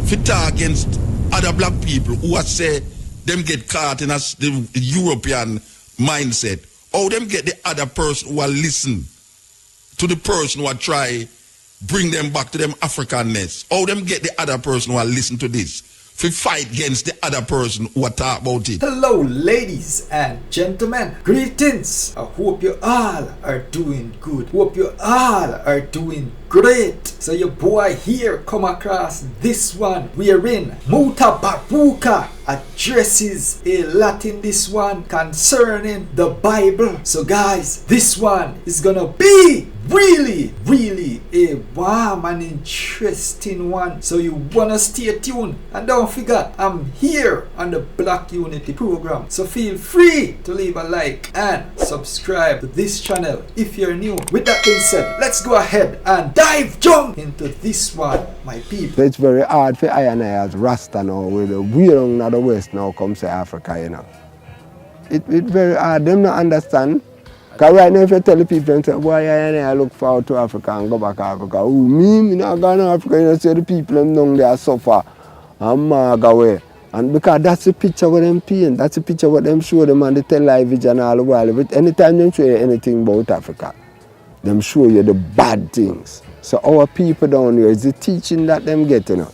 fit against other black people who are say them get caught in the European mindset. How them get the other person who are listen to the person who are try bring them back to them Africanness. How them get the other person who are listen to this to fight against the other person who are talk about it. Hello ladies and gentlemen, greetings. I hope you all are doing good. Hope you all are doing great. So your boy here come across this one wherein Mutabaruka addresses a lot in this one concerning the Bible. So guys, this one is gonna be really a warm and interesting one. So you wanna stay tuned, and don't forget I'm here on the Black Unity program. So feel free to leave a like and subscribe to this channel if you're new. With that being said, let's go ahead and jump into this one, my people. It's very hard for I and I as Rasta now, with the way on the West now comes to Africa, you know. It's very hard, them not understand. Because right now if you tell the people, and say, boy, I look forward to Africa and go back to Africa. Oh, me not going to Africa, you know, say the people them down there suffer and mag away. And because that's the picture what them paint, that's the picture what them show them on the television all the while. But anytime them show you anything about Africa, them show you the bad things. So our people down here is the teaching that them get, you know.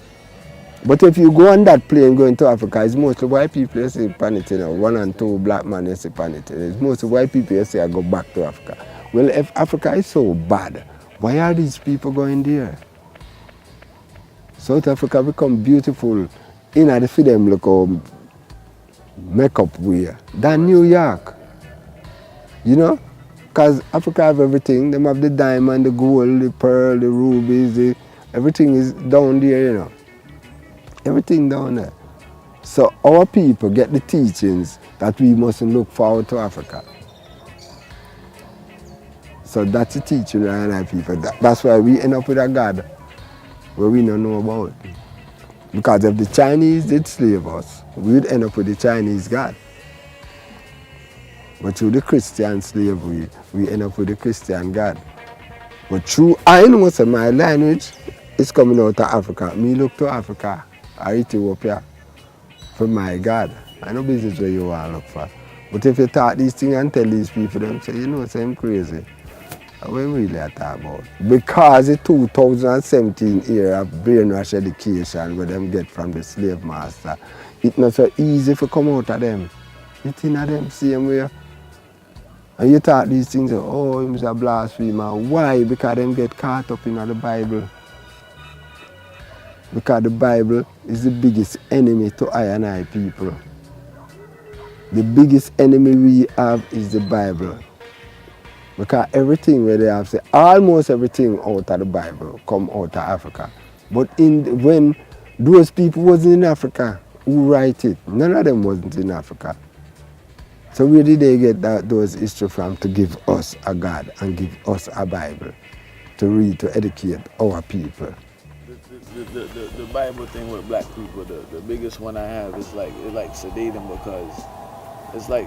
But if you go on that plane going to Africa, it's mostly white people you see upon it, you know. 1 and 2 black men you see upon it. It's mostly white people you say I go back to Africa. Well, if Africa is so bad, why are these people going there? South Africa become beautiful in the for them look makeup wear than New York. You know? Because Africa have everything. Them have the diamond, the gold, the pearl, the rubies, everything is down there, you know. Everything down there. So our people get the teachings that we mustn't look forward to Africa. So that's the teaching of our people. That's why we end up with a God where we don't know about. Because if the Chinese did slave us, we would end up with the Chinese God. But through the Christian slavery, we end up with the Christian God. But through, I know so my language is coming out of Africa. Me look to Africa or Ethiopia for my God. I know business where you want to look for. But if you talk these things and tell these people, them say, you know, say I'm crazy. What really I talk about? Because the 2017 era of brainwash education where them get from the slave master, it's not so easy to come out of them. It's in them same way. And you talk these things, oh, he's a blasphemer. Why? Because them get caught up in the Bible. Because the Bible is the biggest enemy to I and I people. The biggest enemy we have is the Bible. Because everything where they have said, almost everything out of the Bible come out of Africa. But when those people wasn't in Africa who write it, none of them wasn't in Africa. So where did they get those history from to give us a God and give us a Bible to read, to educate our people? The Bible thing with black people, the biggest one I have is like, it like sedate them because it's like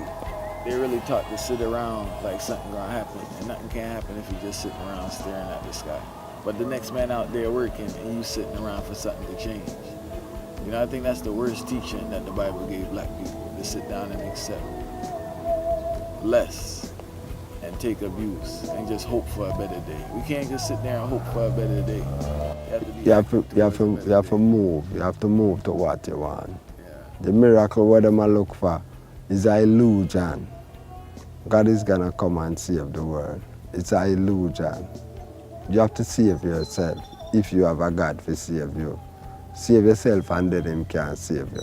they really taught to sit around like something gonna happen, and nothing can happen if you're just sitting around staring at the sky. But the next man out there working and you sitting around for something to change. You know, I think that's the worst teaching that the Bible gave black people, to sit down and accept less and take abuse and just hope for a better day. We can't just sit there and hope for a better day. You have to move. You have to move to what you want. Yeah. The miracle what them look for is an illusion. God is gonna come and save the world. It's an illusion. You have to save yourself if you have a God to save you. Save yourself and then him can save you.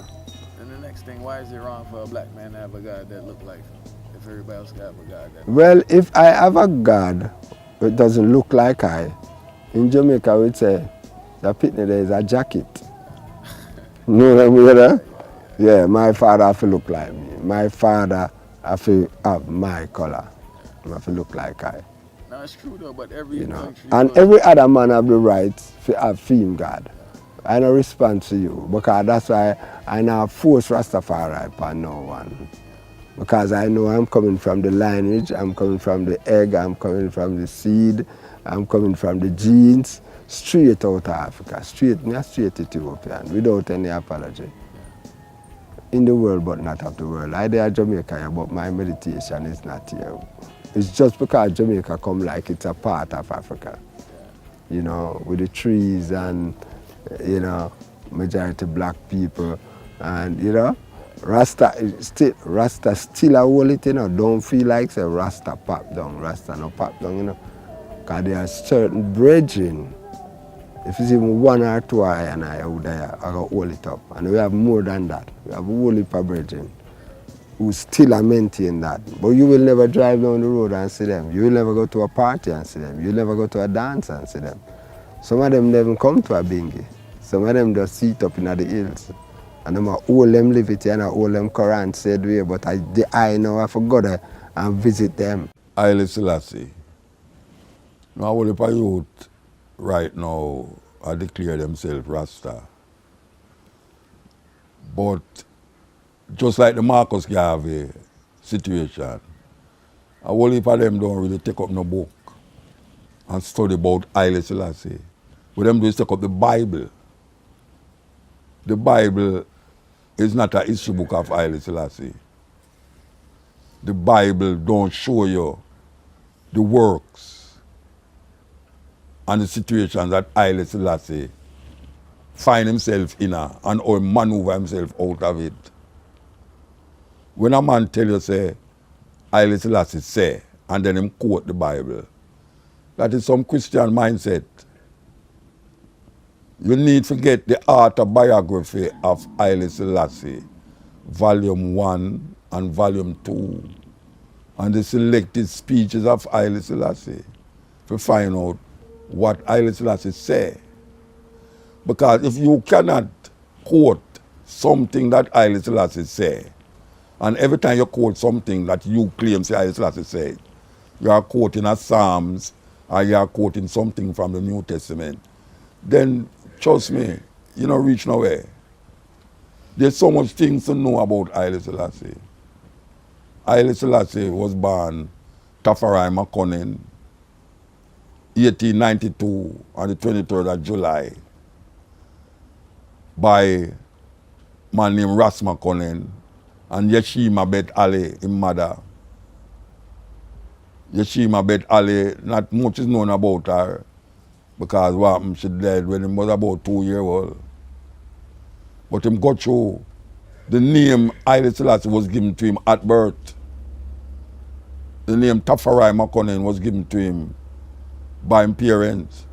And the next thing, why is it wrong for a black man to have a God that look like him? If everybody else got a God that well, if I have a God that doesn't look like I, in Jamaica we'd say, the pitney there is a jacket. You know what I mean? Huh? Yeah, my father have to look like me. My father have to have my color. He have to look like I. No, it's true though, but every country... And every other man have the right to have theme God. I don't respond to you because that's why I now force Rastafari upon no one. Because I know I'm coming from the lineage, I'm coming from the egg, I'm coming from the seed, I'm coming from the genes. straight out of Africa, straight Ethiopian, without any apology. In the world, but not of the world. I there Jamaica here, but my meditation is not here. It's just because Jamaica come like it's a part of Africa. You know, with the trees and, you know, majority black people. And, you know, Rasta still a hold it, you know. Don't feel like say Rasta pop down. Rasta no pop down, you know. Because there are certain brethren. If it's even one or two I and I out there, I go hold it up. And we have more than that. We have a whole heap of brethren who still are maintain that. But you will never drive down the road and see them. You will never go to a party and see them. You will never go to a dance and see them. Some of them never come to a bingy. Some of them just sit up in the hills. And I'm all them live it here and all them Quran said way, but I know I forgot it and visit them. Haile Selassie. Now, all the youth right now I declare themselves Rasta. But just like the Marcus Garvey situation, a whole heap of them don't really take up no book and study about Haile Selassie. What them do is take up the Bible. The Bible is not a history book of Haile Selassie. The Bible don't show you the works and the situations that Haile Selassie find himself in and or maneuver himself out of it. When a man tell you say, Haile Selassie say, and then him quote the Bible, that is some Christian mindset. You need to get the autobiography of Haile Selassie, volume 1 and volume 2, and the selected speeches of Haile Selassie to find out what Haile Selassie say. Because if you cannot quote something that Haile Selassie say, and every time you quote something that you claim say Haile Selassie said, you are quoting a Psalms or you are quoting something from the New Testament, then trust me, you don't reach nowhere. There's so much things to know about Haile Selassie. Haile Selassie was born Tafari Makonnen, 1892 on the 23rd of July by a man named Ras Makonnen and Yeshima Bet Ali, his mother. Yeshima Bet Ali, not much is known about her because what happened, she died when he was about 2 years old. But him got through. The name Haile Selassie was given to him at birth. The name Tafari Makonnen was given to him by his parents.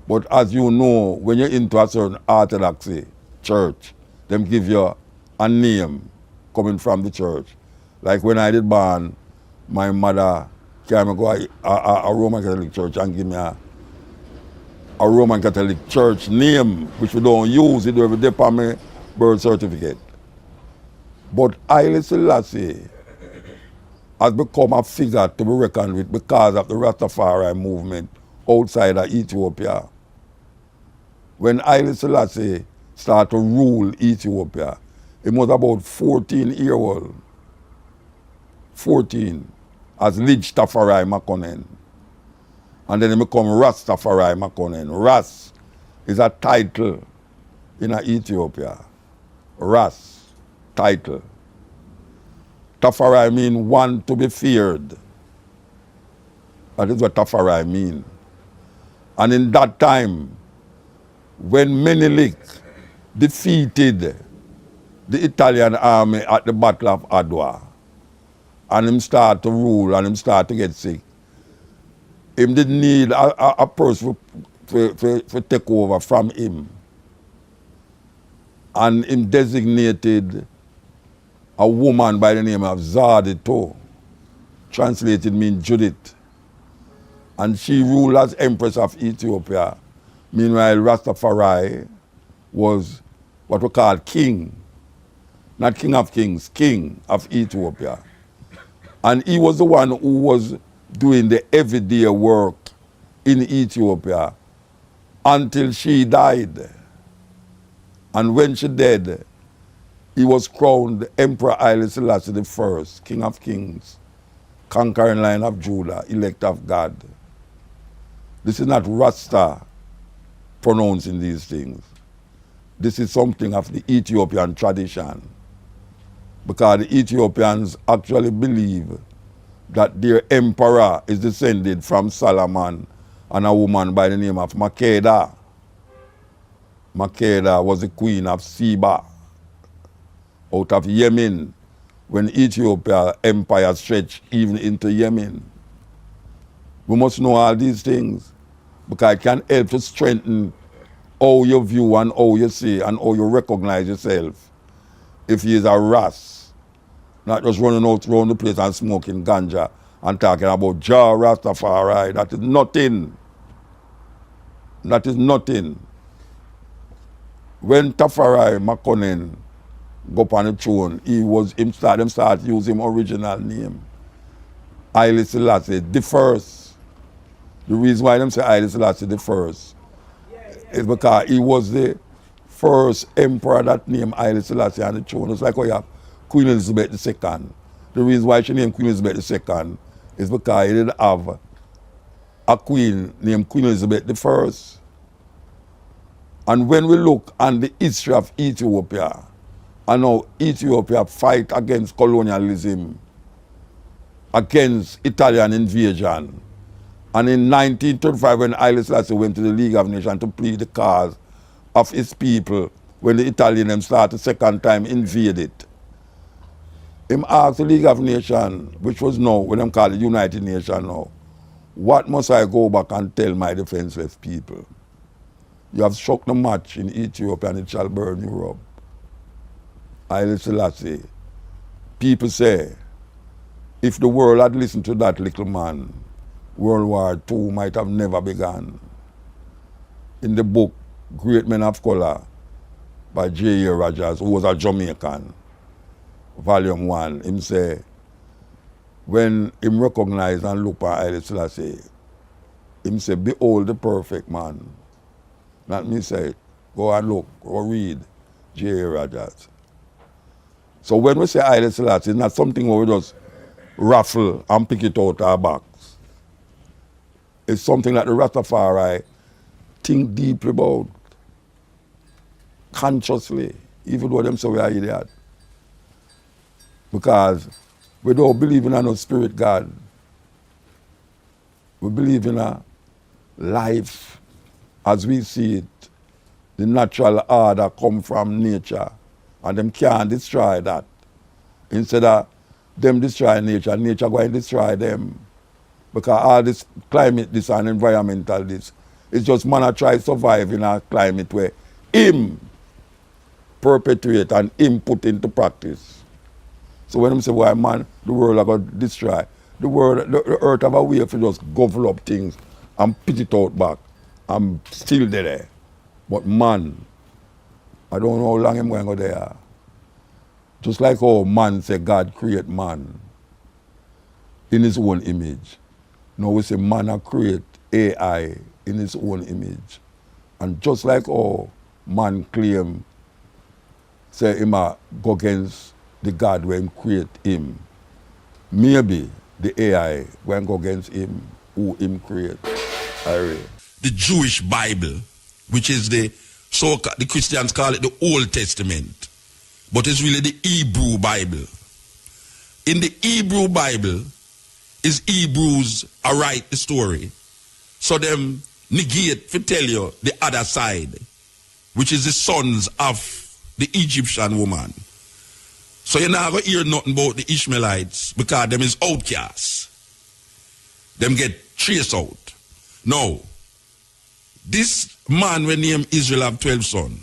But as you know, when you're into a certain orthodoxy church, them give you a name coming from the church. Like when I did born, my mother came and go a Roman Catholic church and give me a Roman Catholic church name, which we don't use, it every day on my birth certificate. But Haile Selassie has become a figure to be reckoned with because of the Rastafari movement outside of Ethiopia. When Haile Selassie started to rule Ethiopia, he was about 14-year-old. 14, as Lidj Tafari Makonnen. And then he become Rastafari Makonnen. Ras is a title in Ethiopia. Ras, title. Tafari means one to be feared. That is what Tafari means. And in that time, when Menelik defeated the Italian army at the Battle of Adwa, and him start to rule and him start to get sick, him didn't need a person to take over from him. And him designated a woman by the name of Zadito, translated means Judith. And she ruled as Empress of Ethiopia. Meanwhile, Rastafari was what we call king. Not king of kings, king of Ethiopia. And he was the one who was doing the everyday work in Ethiopia until she died. And when she died, he was crowned Emperor Haile Selassie I, King of Kings, conquering line of Judah, elect of God. This is not Rasta pronouncing these things. This is something of the Ethiopian tradition. Because the Ethiopians actually believe that their emperor is descended from Solomon and a woman by the name of Makeda. Makeda was the queen of Seba out of Yemen when Ethiopia empire stretched even into Yemen. We must know all these things because it can help to strengthen how you view and how you see and how you recognize yourself. If he is a Ras, not just running out around the place and smoking ganja and talking about Jah Rastafari, that is nothing. That is nothing. When Tafari Makonnen go up on the throne, them start use him original name. Haile Selassie, the first. The reason why them say Haile Selassie the first is because he was the first emperor that named Haile Selassie on the throne. It's like how you have Queen Elizabeth II. The reason why she named Queen Elizabeth II is because he didn't have a queen named Queen Elizabeth I. And when we look on the history of Ethiopia and how Ethiopia fight against colonialism, against Italian invasion, and in 1935 when Haile Selassie went to the League of Nations to plead the cause of his people when the Italians started second time invaded, him asked the League of Nations, which was now, when them call it United Nations now, what must I go back and tell my defenseless people? You have struck the match in Ethiopia and it shall burn Europe. Haile Selassie. People say, if the world had listened to that little man, World War II might have never begun. In the book, Great Men of Color, by J.A. Rogers, who was a Jamaican, Volume 1, him say, when him recognize and look at Haile Selassie, him say, behold the perfect man. Not me say it. Go and look, or read J.A. Rogers. So when we say Haile Selassie, it's not something where we just raffle and pick it out our box. It's something that the Rastafari think deeply about, consciously, even though them say we are idiot. Because we don't believe in no spirit God. We believe in a life as we see it. The natural order come from nature, and them can't destroy that. Instead of them destroy nature, nature going to destroy them. Because all this climate, this and environmental this, it's just man a try to survive in a climate where him perpetuate and him put into practice. So when them say, why man, the world are going to destroy, the earth have a way to just gobble up things and put it out back. I'm still there. But man, I don't know how long I'm going to go there. Just like how man say God create man in his own image. Now we say man create AI in his own image. And just like how man claim, say him go against the God when create him, maybe the AI when go against him who him create. The Jewish Bible, which is the Christians call it the Old Testament, but it's really the Hebrew Bible. In the Hebrew Bible, is Hebrews write the story, so them negate to tell you the other side, which is the sons of the Egyptian woman. So you're not going to hear nothing about the Ishmaelites because them is outcasts. Them get traced out. Now, this man we name Israel have 12 sons.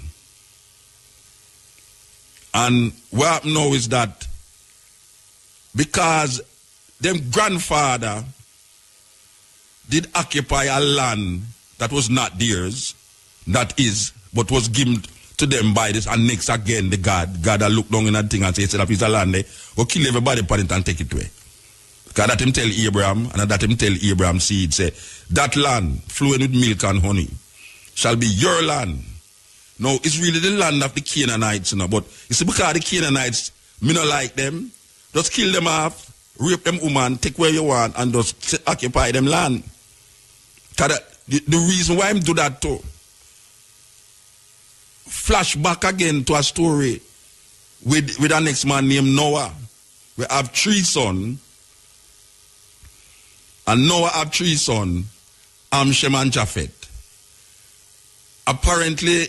And what happened now is that because them grandfather did occupy a land that was not theirs, that is, but was given to them by this, and next again the God that look down in that thing and say, instead of his land there, go kill everybody upon it and take it away. Because that him tell Abraham, and that him tell Abraham's seed, say, that land flowing with milk and honey shall be your land. Now, it's really the land of the Canaanites, you know, but it's because the Canaanites, me not like them, just kill them off, rape them woman, take where you want, and just occupy them land. Because the reason why I'm do that too, flashback again to a story with a next man named Noah. We have 3 sons, and Noah have 3 sons, Ham, Shem, and Japheth. Apparently,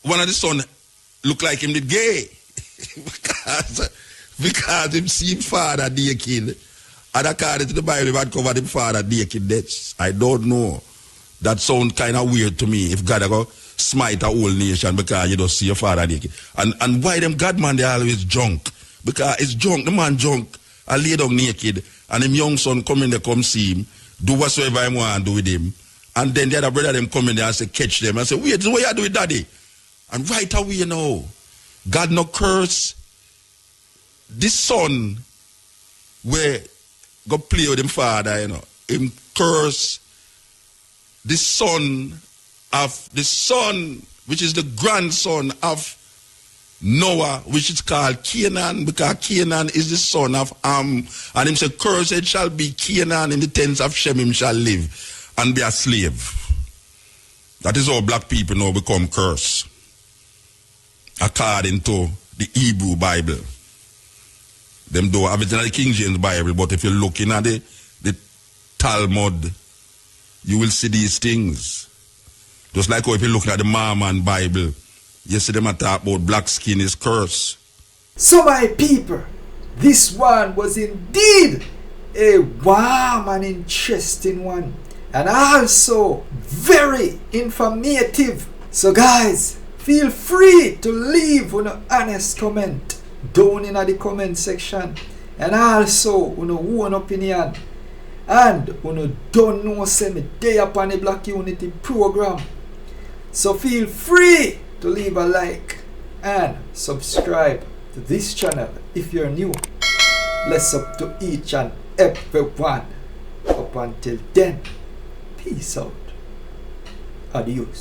one of the sons look like him did gay. because him seen father naked. And according to the Bible, he had covered him father naked. That's, I don't know. That sounds kind of weird to me. If God go smite a whole nation because you don't see your father naked. And why them God man, they always drunk? Because it's drunk, the man drunk, I lay down naked, and him young son come in there, come see him, do whatsoever he want to do with him. And then the other brother them come in there and say, catch them. I say, wait, this is what you do with daddy. And right away, you know, God no curse this son where go play with him father, you know. Him curse the son, which is the grandson of Noah, which is called Canaan, because Canaan is the son of Ham. And him say, cursed shall be Canaan, in the tents of Shem him shall live and be a slave. That is how black people now become cursed, according to the Hebrew Bible. Them don't have it in the King James Bible, but if you're looking at the Talmud, you will see these things. Just like how if you're looking at the Mormon Bible, you see them talk about black skin is cursed. So my people, this one was indeed a warm and interesting one, and also very informative. So guys, feel free to leave an honest comment down in the comment section, and also own opinion. And don't know say me day upon the Black Unity program. So feel free to leave a like and subscribe to this channel if you're new. Bless up to each and every one. Up until then, peace out. Adios.